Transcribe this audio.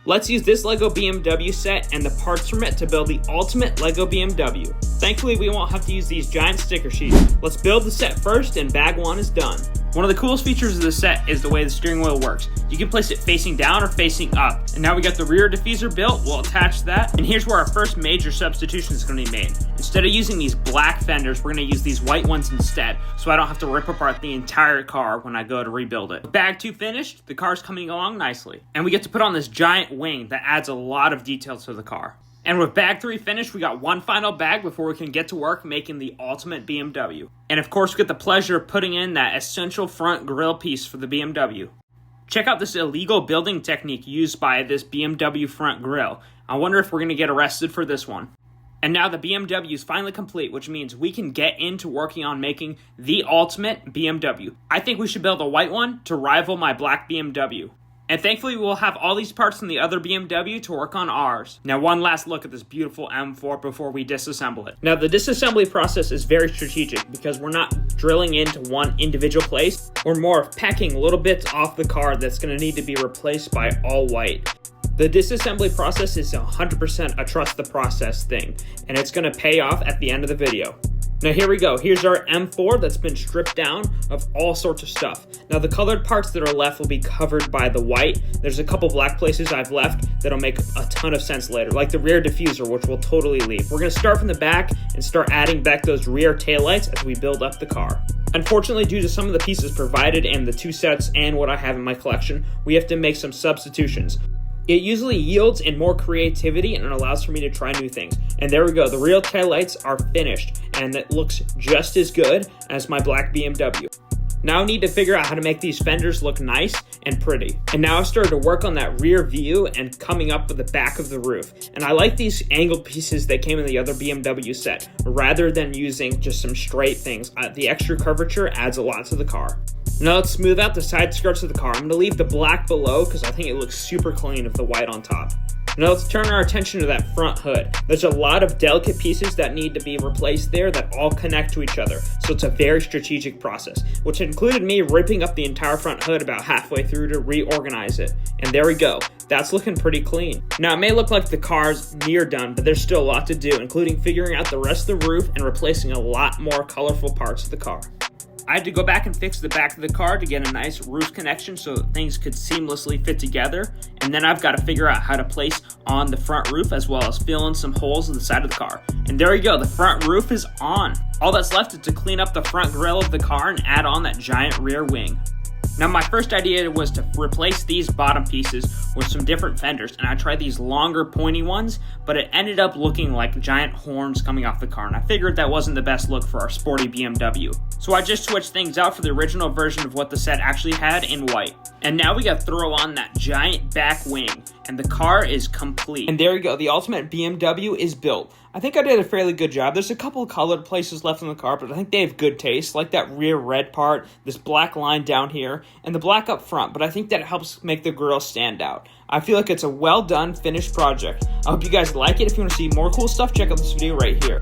Let's use this Lego BMW set and the parts from it to build the ultimate Lego BMW. Thankfully, we won't have to use these giant sticker sheets. Let's build the set first and bag one is done. One of the coolest features of the set is the way the steering wheel works. You can place it facing down or facing up. And now we got the rear diffuser built, we'll attach that. And here's where our first major substitution is gonna be made. Instead of using these black fenders, we're gonna use these white ones instead, so I don't have to rip apart the entire car when I go to rebuild it. With bag 2 finished, the car's coming along nicely. And we get to put on this giant wing that adds a lot of detail to the car. And with bag 3 finished, we got one final bag before we can get to work making the ultimate BMW. And of course, we get the pleasure of putting in that essential front grille piece for the BMW. Check out this illegal building technique used by this BMW front grille. I wonder if we're going to get arrested for this one. And now the BMW is finally complete, which means we can get into working on making the ultimate BMW. I think we should build a white one to rival my black BMW. And thankfully, we'll have all these parts from the other BMW to work on ours. Now, one last look at this beautiful M4 before we disassemble it. Now, the disassembly process is very strategic because we're not drilling into one individual place. We're more of packing little bits off the car that's going to need to be replaced by all white. The disassembly process is 100% a trust the process thing, and it's going to pay off at the end of the video. Now here we go. Here's our M4 that's been stripped down of all sorts of stuff. Now the colored parts that are left will be covered by the white. There's a couple black places I've left that'll make a ton of sense later, like the rear diffuser, which we'll totally leave. We're gonna start from the back and start adding back those rear taillights as we build up the car. Unfortunately, due to some of the pieces provided in the 2 sets and what I have in my collection, we have to make some substitutions. It usually yields in more creativity and it allows for me to try new things. And there we go, the real taillights are finished and it looks just as good as my black BMW. Now I need to figure out how to make these fenders look nice and pretty. And now I've started to work on that rear view and coming up with the back of the roof. And I like these angled pieces that came in the other BMW set, rather than using just some straight things. The extra curvature adds a lot to the car. Now let's smooth out the side skirts of the car. I'm going to leave the black below because I think it looks super clean with the white on top. Now let's turn our attention to that front hood. There's a lot of delicate pieces that need to be replaced there that all connect to each other. So it's a very strategic process, which included me ripping up the entire front hood about halfway through to reorganize it. And there we go. That's looking pretty clean. Now it may look like the car's near done, but there's still a lot to do, including figuring out the rest of the roof and replacing a lot more colorful parts of the car. I had to go back and fix the back of the car to get a nice roof connection so that things could seamlessly fit together. And then I've got to figure out how to place on the front roof as well as fill in some holes in the side of the car. And there you go, the front roof is on. All that's left is to clean up the front grille of the car and add on that giant rear wing. Now my first idea was to replace these bottom pieces with some different fenders, and I tried these longer pointy ones, but it ended up looking like giant horns coming off the car, and I figured that wasn't the best look for our sporty BMW. So I just switched things out for the original version of what the set actually had in white. And now we gotta throw on that giant back wing, and the car is complete. And there you go, the ultimate BMW is built. I think I did a fairly good job. There's a couple of colored places left in the car, but I think they have good taste, like that rear red part, this black line down here, and the black up front, but I think that helps make the grille stand out. I feel like it's a well done, finished project. I hope you guys like it. If you want to see more cool stuff, check out this video right here.